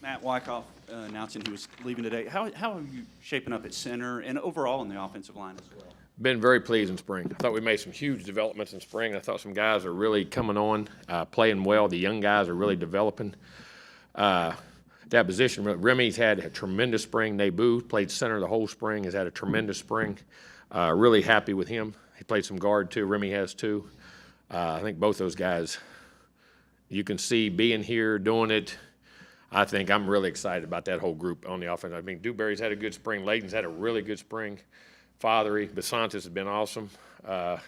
Matt Wyckoff announcing he was leaving today. How are you shaping up at center and overall in the offensive line as well? Been very pleased in spring. I thought we made some huge developments in spring. I thought some guys are really coming on, playing well. The young guys are really developing. That position, Remy's had a tremendous spring. Nebu played center the whole spring, has had a tremendous spring. Really happy with him. He played some guard too. Remy has too. I think both those guys, you can see being here, doing it. I think I'm really excited about that whole group on the offense. I mean, Dewberry's had a good spring. Layton's had a really good spring. Fathery, Basantis has been awesome. I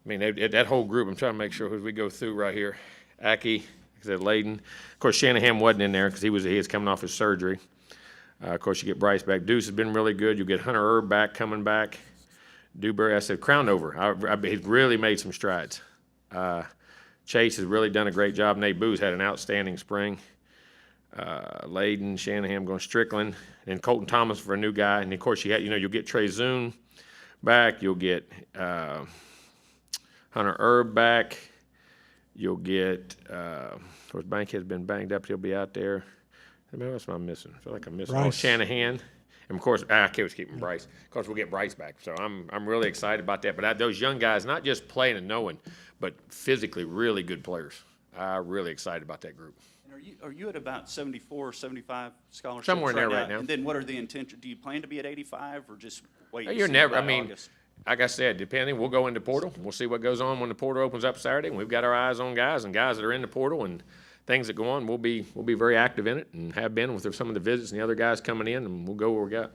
mean, that whole group, I'm trying to make sure as we go through right here. Aki, said Layton. Of course, Shanahan wasn't in there because he was coming off his surgery. Of course, you get Bryce back. Deuce has been really good. You get Hunter Erb back, coming back. Dewberry, I said, crown over. He's really made some strides. Chase has really done a great job. Nate Boo's had an outstanding spring. Layden, Shanahan going Strickland, and Colton Thomas for a new guy. And of course, you'll get Trey Zune back. You'll get Hunter Erb back. You'll get, of course, Bankhead's been banged up. He'll be out there. What else am I missing? I feel like I'm missing. Oh, Shanahan. And of course, I was keeping Bryce. Of course, we'll get Bryce back. So I'm really excited about that. But those young guys, not just playing and knowing, but physically really good players. I'm really excited about that group. Are you at about 74 or 75 scholarships? Somewhere in there right now. And then what are the intentions? Do you plan to be at 85 or just wait? You're never. I mean, like I said, depending, we'll go into portal. We'll see what goes on when the portal opens up Saturday. And we've got our eyes on guys that are in the portal and things that go on. We'll be very active in it and have been with some of the visits and the other guys coming in, and we'll go where we got.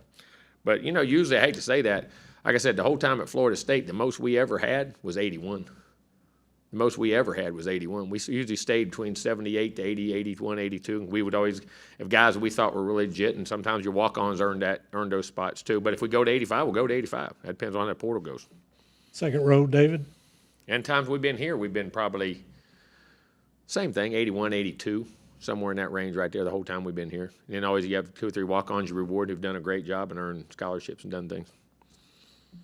But usually I hate to say that. Like I said, the whole time at Florida State, the most we ever had was 81. The most we ever had was 81. We usually stayed between 78 to 80, 81, 82. We would always have guys that we thought were really legit, and sometimes your walk-ons earned those spots too. But if we go to 85, we'll go to 85. That depends on how that portal goes. Second row, David. And times we've been here, we've been probably same thing, 81, 82, somewhere in that range right there the whole time we've been here. And then always you have 2 or 3 walk-ons you reward who've done a great job and earned scholarships and done things.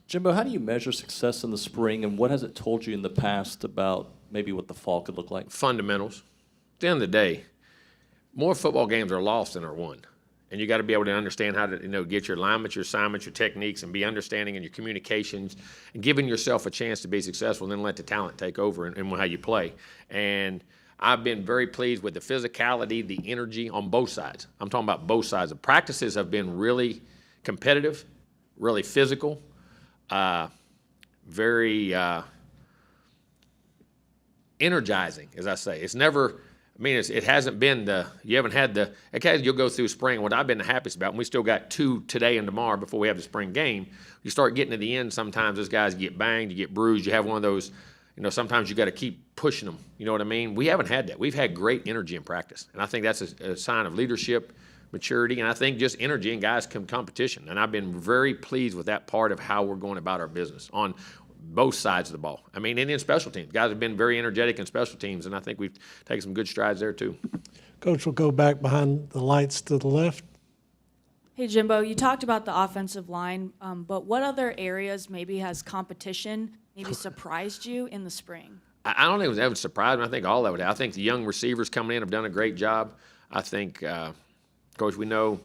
Jimbo, how do you measure success in the spring, and what has it told you in the past about maybe what the fall could look like? Fundamentals. At the end of the day, more football games are lost than are won. And you got to be able to understand how to get your alignments, your assignments, your techniques, and be understanding in your communications and giving yourself a chance to be successful, and then let the talent take over and how you play. And I've been very pleased with the physicality, the energy on both sides. I'm talking about both sides. The practices have been really competitive, really physical, very energizing, as I say. It's never, it hasn't been you haven't had okay, you'll go through spring. What I've been the happiest about, and we still got 2 today and tomorrow before we have the spring game, you start getting to the end, sometimes those guys get banged, you get bruised, you have one of those, sometimes you got to keep pushing them. You know what I mean? We haven't had that. We've had great energy in practice, and I think that's a sign of leadership, maturity, and I think just energy and guys competition. And I've been very pleased with that part of how we're going about our business on both sides of the ball. And in special teams. Guys have been very energetic in special teams, and I think we've taken some good strides there too. Coach will go back behind the lights to the left. Hey, Jimbo, you talked about the offensive line, but what other areas maybe has competition maybe surprised you in the spring? I don't think it was ever surprised me. I think all of it. I think the young receivers coming in have done a great job. I think, of course, we know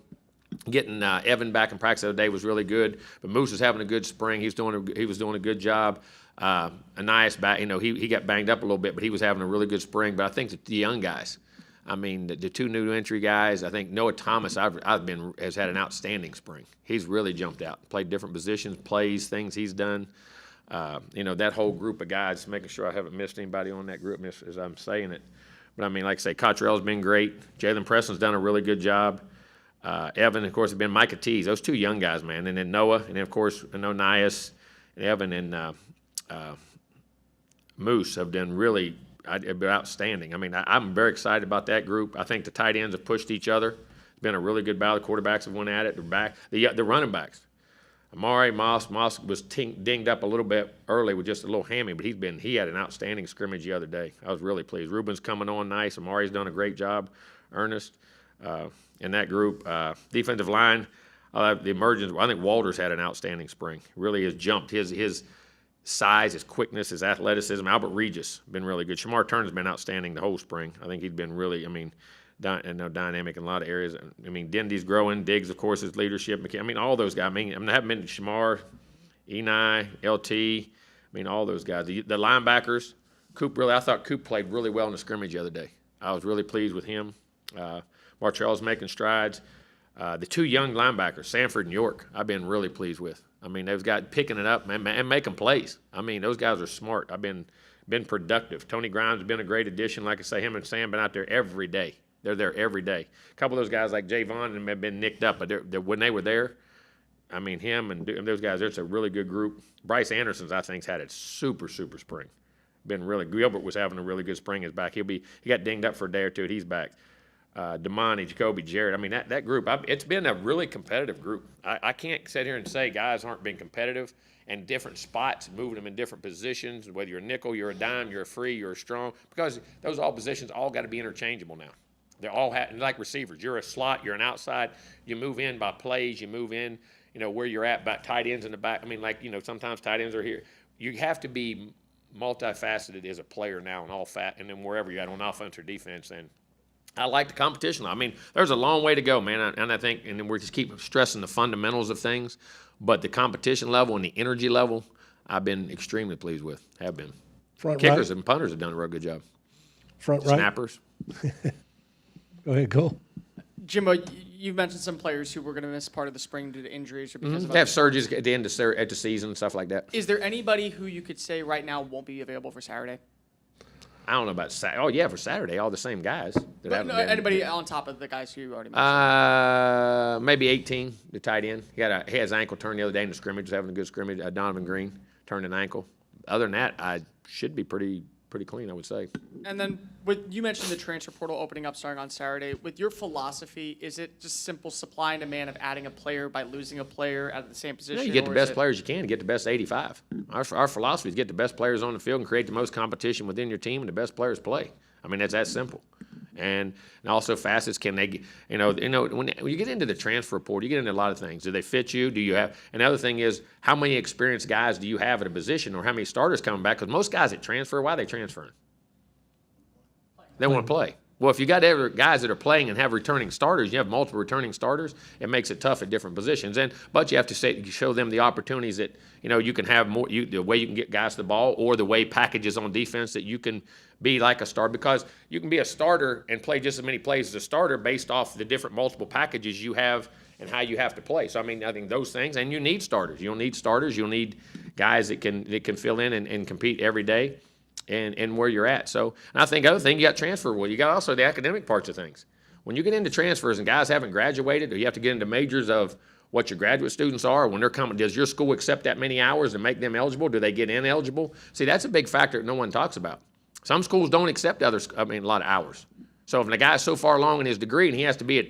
getting Evan back in practice the other day was really good. But Moose is having a good spring. He was doing a good job. Anais back, he got banged up a little bit, but he was having a really good spring. But I think the young guys, the 2 new entry guys, I think Noah Thomas has had an outstanding spring. He's really jumped out, played different positions, plays, things he's done. That whole group of guys, making sure I haven't missed anybody on that group as I'm saying it. But like I say, Cottrell's been great. Jalen Preston's done a really good job. Evan, of course, has been Micah Tees. Those 2 young guys, man. And then Noah, and then, of course, Nias and Evan and Moose have done really outstanding. I'm very excited about that group. I think the tight ends have pushed each other. It's been a really good battle. The quarterbacks have went at it. They're back. The running backs. Amari Moss was dinged up a little bit early with just a little hammy, but he had an outstanding scrimmage the other day. I was really pleased. Ruben's coming on nice. Amari's done a great job. Ernest in that group. Defensive line, the emergence. I think Walters had an outstanding spring. Really has jumped. His size, his quickness, his athleticism. Albert Regis been really good. Shamar Turner's been outstanding the whole spring. I think he's been really. dynamic in a lot of areas. I mean, Dendy's growing. Diggs, of course, is leadership. I mean, all those guys. I haven't been to Shamar, Eni, LT. I mean, all those guys. The linebackers, Coop I thought Coop played really well in the scrimmage the other day. I was really pleased with him. Martrell's making strides. The two young linebackers, Sanford and York, I've been really pleased with. I mean, those guys picking it up and making plays. I mean, those guys are smart. I've been productive. Tony Grimes has been a great addition. Like I say, him and Sam been out there every day. They're there every day. A couple of those guys like Javon have been nicked up, but when they were there, I mean, him and those guys, it's a really good group. Bryce Anderson's, I think, had a super spring. Been really. Gilbert was having a really good spring. He's back. He got dinged up for a day or two, and he's back. Damani, Jacoby, Jared. I mean, that group, it's been a really competitive group. I can't sit here and say guys aren't being competitive and different spots, moving them in different positions, whether you're a nickel, you're a dime, you're a free, you're a strong, because those all positions all got to be interchangeable now. They're all like receivers. You're a slot, you're an outside. You move in by plays, you move in, where you're at, back tight ends in the back. I mean, sometimes tight ends are here. You have to be multifaceted as a player now and then wherever you're at on offense or defense. And I like the competition. I mean, there's a long way to go, man. And I think, and we're just keep stressing the fundamentals of things, but the competition level and the energy level, I've been extremely pleased with. Have been. Front Kickers right, and punters have done a real good job. front right. Snappers. Go ahead, Cole. Jimbo, you mentioned some players who were going to miss part of the spring due to injuries or because of They have other- surgeries at the end of the season and stuff like that. Is there anybody who you could say right now won't be available for Saturday? I don't know about Saturday. Oh, yeah, for Saturday, all the same guys. That But haven't no, been. anybody on top of the guys who you already mentioned? Maybe 18, the tight end. He had his ankle turned the other day in the scrimmage, was having a good scrimmage. Donovan Green turned an ankle. Other than that, I should be pretty clean, I would say. And then you mentioned the transfer portal opening up starting on Saturday. With your philosophy, is it just simple supply and demand of adding a player by losing a player at the same position? You get the or is best it- players you can to get the best 85. Our philosophy is get the best players on the field and create the most competition within your team, and the best players play. I mean, it's that simple. And also facets, can they, when you get into the transfer portal, you get into a lot of things. Do they fit you? Do you have, another thing is, how many experienced guys do you have at a position, or how many starters coming back? Because most guys that transfer, why are they transferring? They want to play. Well, if you got other guys that are playing and have returning starters, you have multiple returning starters, it makes it tough at different positions. But you have to show them the opportunities that, you can have more, the way you can get guys the ball, or the way packages on defense that you can be like a starter, because you can be a starter and play just as many plays as a starter based off the different multiple packages you have and how you have to play. So, I think those things, and you need starters. You'll need starters. You'll need guys that can fill in and compete every day. And where you're at. So, and I think other thing, you got transfer. Well, you got also the academic parts of things. When you get into transfers and guys haven't graduated, or you have to get into majors of what your graduate students are, when they're coming, does your school accept that many hours and make them eligible? Do they get ineligible? See, that's a big factor that no one talks about. Some schools don't accept a lot of hours. So if a guy's so far along in his degree and he has to be at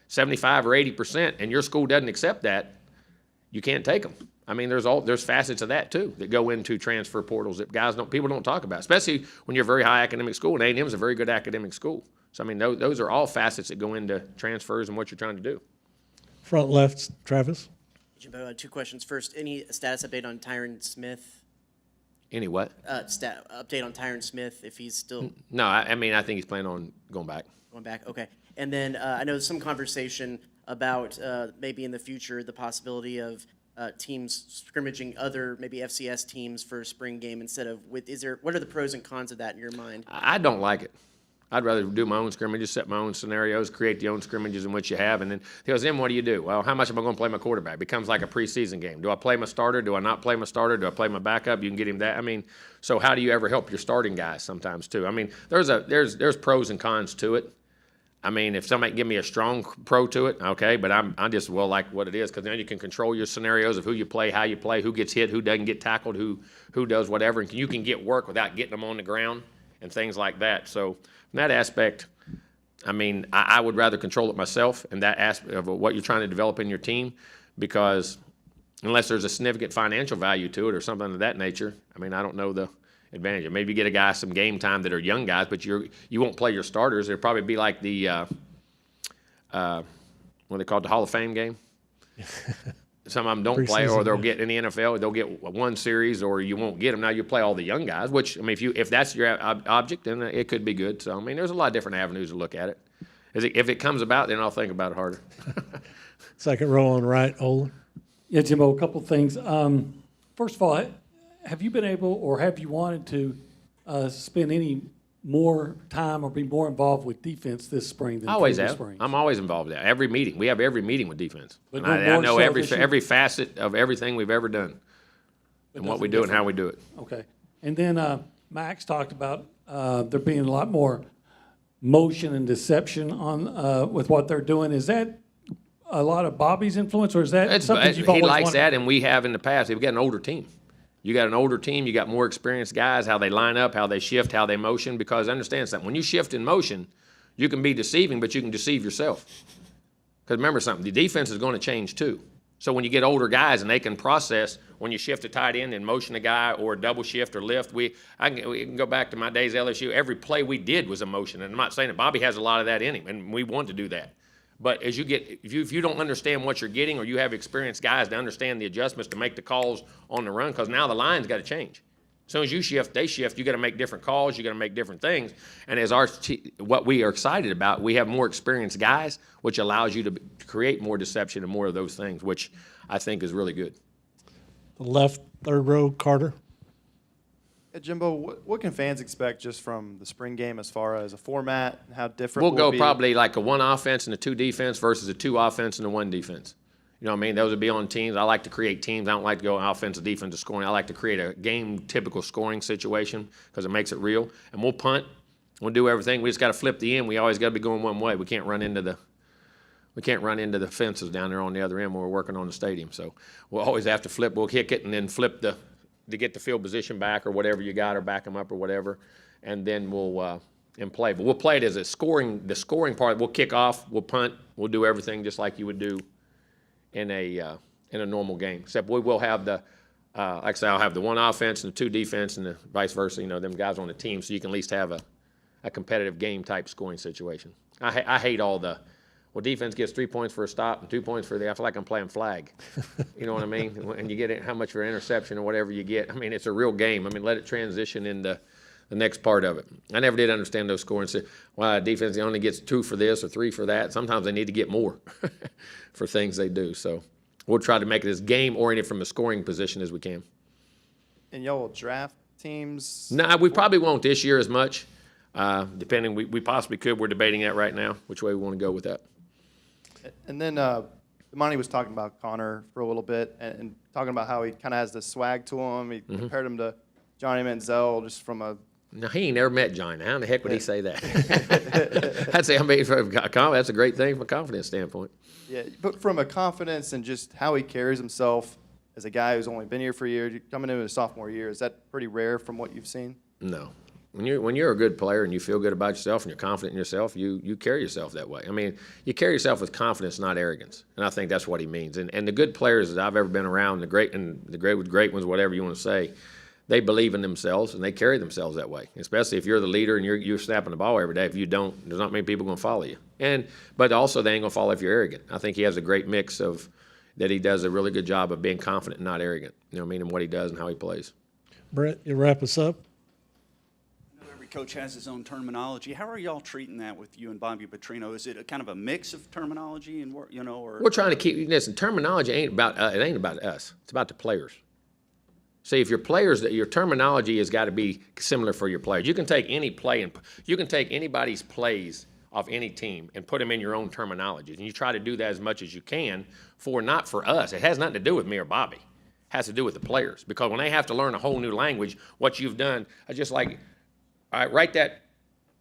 75 or 80%, and your school doesn't accept that, you can't take them. There's facets of that too that go into transfer portals that people don't talk about, especially when you're a very high academic school, and A&M is a very good academic school. So those are all facets that go into transfers and what you're trying to do. Front left, Travis. Jimbo, 2 questions. First, any status update on Tyron Smith? Any what? Update on Tyron Smith, if he's still No, I think he's planning on going back. going back? Okay. And then I know there's some conversation about maybe in the future the possibility of teams scrimmaging other maybe FCS teams for a spring game instead of what are the pros and cons of that in your mind? I don't like it. I'd rather do my own scrimmages, set my own scenarios, create the own scrimmages in which you have, and then what do you do? Well, how much am I going to play my quarterback? It becomes like a preseason game. Do I play my starter? Do I not play my starter? Do I play my backup? You can get him that. So how do you ever help your starting guys sometimes too? There's pros and cons to it. If somebody can give me a strong pro to it, okay, but I just like what it is, because then you can control your scenarios of who you play, how you play, who gets hit, who doesn't get tackled, who does whatever, and you can get work without getting them on the ground and things like that. So from that aspect, I would rather control it myself in that aspect of what you're trying to develop in your team, because unless there's a significant financial value to it or something of that nature, I don't know the advantage. Maybe you get a guy some game time that are young guys, but you won't play your starters. It'll probably be like the what they call the Hall of Fame game. Some of them don't play, or they'll get in the NFL. They'll get one series, or you won't get them. Now you play all the young guys, which if that's your object, then it could be good. So there's a lot of different avenues to look at it. If it comes about, then I'll think about it harder. Second row on right, Olin. Yeah, Jimbo, a couple of things. First of all, have you been able or have you wanted to spend any more time or be more involved with defense this spring than I always previous have. springs? I'm always involved in that. Every meeting. We have every meeting with defense. But And no I more know so every this year? every facet of everything we've ever done and what we do and how we do it. Okay. And then Max talked about there being a lot more motion and deception on with what they're doing. Is that a lot of Bobby's influence, or is that something you've He always likes wanted? that, and we have in the past. We've got an older team. You got an older team. You got more experienced guys. How they line up, how they shift, how they motion. Because understand something. When you shift in motion, you can be deceiving, but you can deceive yourself. Because remember something. The defense is going to change too. So when you get older guys and they can process when you shift a tight end and motion a guy or a double shift or lift, we can go back to my days at LSU. Every play we did was a motion, and I'm not saying that Bobby has a lot of that in him, and we want to do that. But as you get, if you don't understand what you're getting, or you have experienced guys to understand the adjustments to make the calls on the run, because now the line's got to change. As soon as you shift, they shift. You got to make different calls. You got to make different things. And as what we are excited about, we have more experienced guys, which allows you to create more deception and more of those things, which I think is really good. The left, third row, Carter. Yeah, Jimbo, what can fans expect just from the spring game as far as a format and how different We'll will go it be? probably like a 1 offense and a 2 defense versus a 2 offense and a 1 defense. You know what I mean? Those would be on teams. I like to create teams. I don't like to go offense, defense, scoring. I like to create a game-typical scoring situation because it makes it real. And we'll punt. We'll do everything. We just got to flip the end. We always got to be going one way. We can't run into the fences down there on the other end when we're working on the stadium. So we'll always have to flip. We'll kick it and then flip to get the field position back or whatever you got, or back them up or whatever, and then we'll and play. But we'll play it as the scoring part. We'll kick off. We'll punt. We'll do everything just like you would do in a normal game. Except we will have like I say, I'll have the 1 offense and the 2 defense and the vice versa. You know, them guys on the team, so you can at least have a competitive game type scoring situation. I hate all the. Well, defense gets 3 points for a stop and 2 points for I feel like I'm playing flag. You know what I mean? And you get it, how much for an interception or whatever you get. I mean, it's a real game. I mean, let it transition into the next part of it. I never did understand those scores. Say, well, defense only gets 2 for this or 3 for that. Sometimes they need to get more for things they do. So we'll try to make it as game-oriented from a scoring position as we can. And y'all will draft teams? No, we probably won't this year as much. Depending, we possibly could. We're debating that right now, which way we want to go with that. And then Monty was talking about Connor for a little bit and talking about how he kind of has this swag to him. He compared him to Johnny Manziel just from a – No, he ain't never met Johnny. How in the heck would he say that? I'd say, I mean, that's a great thing from a confidence standpoint. yeah, but from a confidence and just how he carries himself as a guy who's only been here for a year, coming into his sophomore year, is that pretty rare from what you've seen? No. When you're a good player and you feel good about yourself and you're confident in yourself, you carry yourself that way. I mean, you carry yourself with confidence, not arrogance. And I think that's what he means. And the good players that I've ever been around, the great ones, whatever you want to say, they believe in themselves and they carry themselves that way. Especially if you're the leader and you're snapping the ball every day. If you don't, there's not many people going to follow you. But also they ain't going to follow if you're arrogant. I think he has a great mix of that. He does a really good job of being confident and not arrogant. You know what I mean? In what he does and how he plays. Brett, you wrap us up? Every coach has his own terminology. How are y'all treating that with you and Bobby Petrino? Is it a kind of a mix of terminology and work, or We're trying to keep, listen, terminology ain't about us. It's about the players. See, if your players, your terminology has got to be similar for your players. You can take any play and you can take anybody's plays off any team and put them in your own terminology. And you try to do that as much as you can not for us. It has nothing to do with me or Bobby. It has to do with the players. Because when they have to learn a whole new language, what you've done, I just like, all right, write that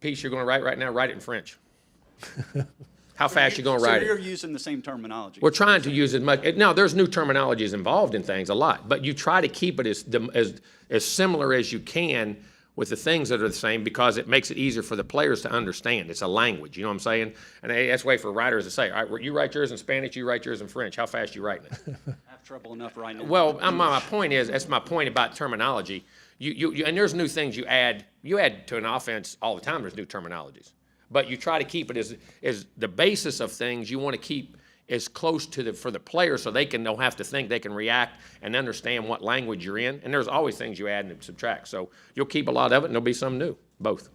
piece you're going to write right now, write it in French. How fast you going to write So you're it? using the same terminology. We're trying to use as much. Now, there's new terminologies involved in things a lot, but you try to keep it as similar as you can with the things that are the same because it makes it easier for the players to understand. It's a language, you know what I'm saying? And that's the way for writers to say, all right, you write yours in Spanish, you write yours in French. How fast you writing it? I have trouble enough right now. Well, my point is, that's my point about terminology. You and there's new things you add to an offense all the time. There's new terminologies, but you try to keep it as the basis of things. You want to keep as close to for the players so they don't have to think, they can react and understand what language you're in. And there's always things you add and subtract. So you'll keep a lot of it, and there'll be some new, both.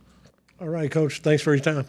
All right, Coach. Thanks for your time.